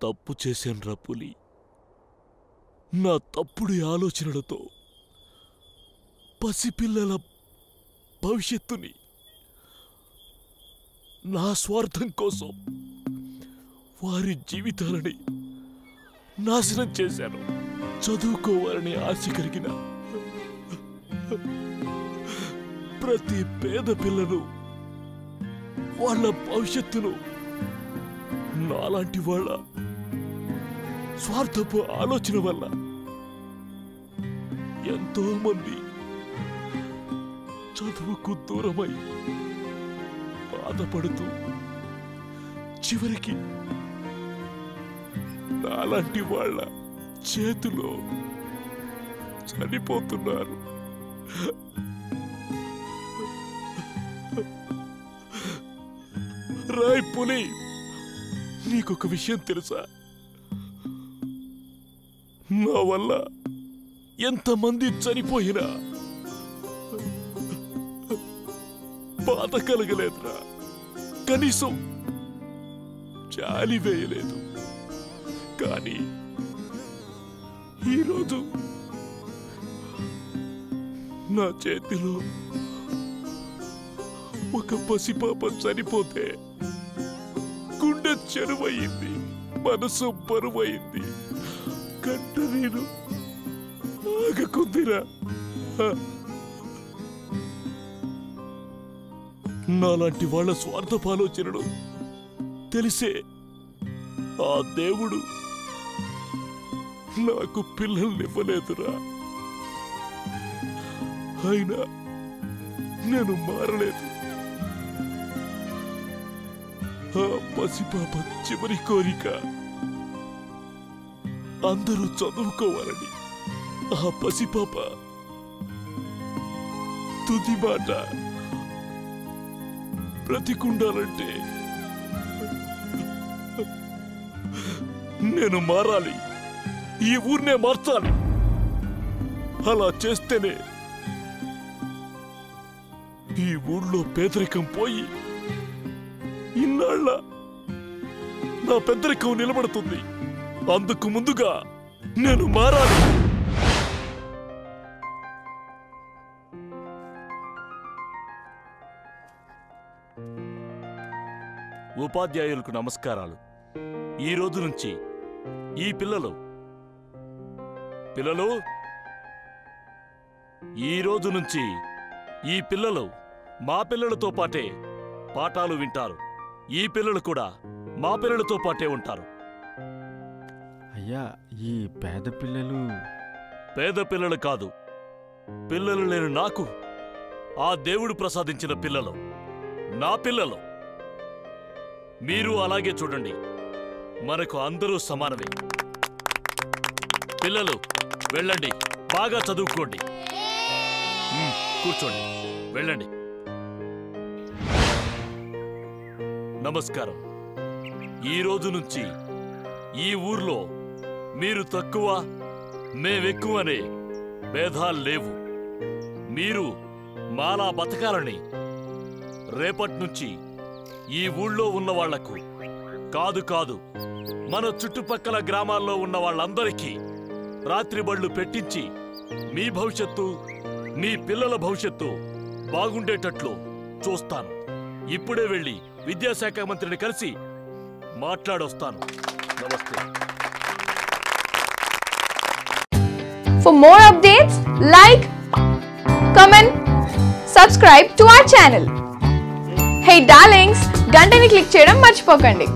తప్పు చేశానురా పులి. నా తప్పుడు ఆలోచనలతో పసిపిల్లల భవిష్యత్తుని నా స్వార్థం కోసం వారి జీవితాలని నాశనం చేశాను. చదువుకోవాలని ఆశ కలిగిన ప్రతి పేద పిల్లను, వాళ్ళ భవిష్యత్తును నాలాంటి వాళ్ళ స్వార్థపు ఆలోచన వల్ల ఎంతో మంది చదువుకు దూరమై బాధపడుతూ చివరికి నాలాంటి వాళ్ళ చేతిలో చనిపోతున్నారు. రాయ్ పులి, నీకొక విషయం తెలుసా? నా వల్ల ఎంతమంది చనిపోయినా బాధ కలగలేదురా. కనీసం జాలి వేయలేదు. కానీ ఈరోజు నా చేతిలో ఒక పసిపాప చనిపోతే గుండె చెరువయింది, మనసు బరువయింది, కంట నేను ఆగకుందిరా. నాలాంటి వాళ్ళ స్వార్థపాలోచనలు తెలిసే ఆ దేవుడు నాకు పిల్లల్నివ్వలేదురా. అయినా నేను మారలేదు. ఆ పసిపాప చివరి కోరిక అందరూ చదువుకోవాలని. ఆ పసిపాప తుది మాట బ్రతికుండాలంటే నేను మారాలి. ఈ ఊర్నే మార్చాలి. అలా చేస్తేనే ఈ ఊళ్ళో పేదరికం పోయి ఇన్నాళ్ళ నా పెద్దరికం నిలబడుతుంది. అందుకు ముందుగా నేను మారాలి. ఉపాధ్యాయులకు నమస్కారాలు. ఈ రోజు నుంచి ఈ పిల్లలు ఈ రోజు నుంచి ఈ పిల్లలు మా పిల్లలతో పాటే పాఠాలు వింటారు. ఈ పిల్లలు కూడా మా పిల్లలతో పాటే ఉంటారు. అయ్యా, ఈ పేద పిల్లలు కాదు, పిల్లలు లేని నాకు ఆ దేవుడు ప్రసాదించిన పిల్లలు, నా పిల్లలు. మీరు అలాగే చూడండి. మనకు అందరూ సమానమే. పిల్లలు వెళ్ళండి, బాగా చదువుకోండి. కూర్చోండి, వెళ్ళండి. నమస్కారం. ఈ రోజు నుంచి ఈ ఊర్లో మీరు తక్కువ, మేమెక్కువనే భేదాలు లేవు. మీరు మాలా బతకాలని రేపట్నుంచి ఈ ఊళ్ళో ఉన్న వాళ్లకు కాదు మన చుట్టుపక్కల గ్రామాల్లో ఉన్న వాళ్ళందరికీ రాత్రి బళ్ళు పెట్టించి మీ భవిష్యత్తు, మీ పిల్లల భవిష్యత్తు బాగుండేటట్లు చూస్తాను. ఇప్పుడే వెళ్ళి విద్యాశాఖ మంత్రిని కలిసి మాట్లాడొస్తాను. నమస్తే. For more updates, like, comment, subscribe to our channel. Hey darlings, గంటని click చేయడం మర్చిపోకండి.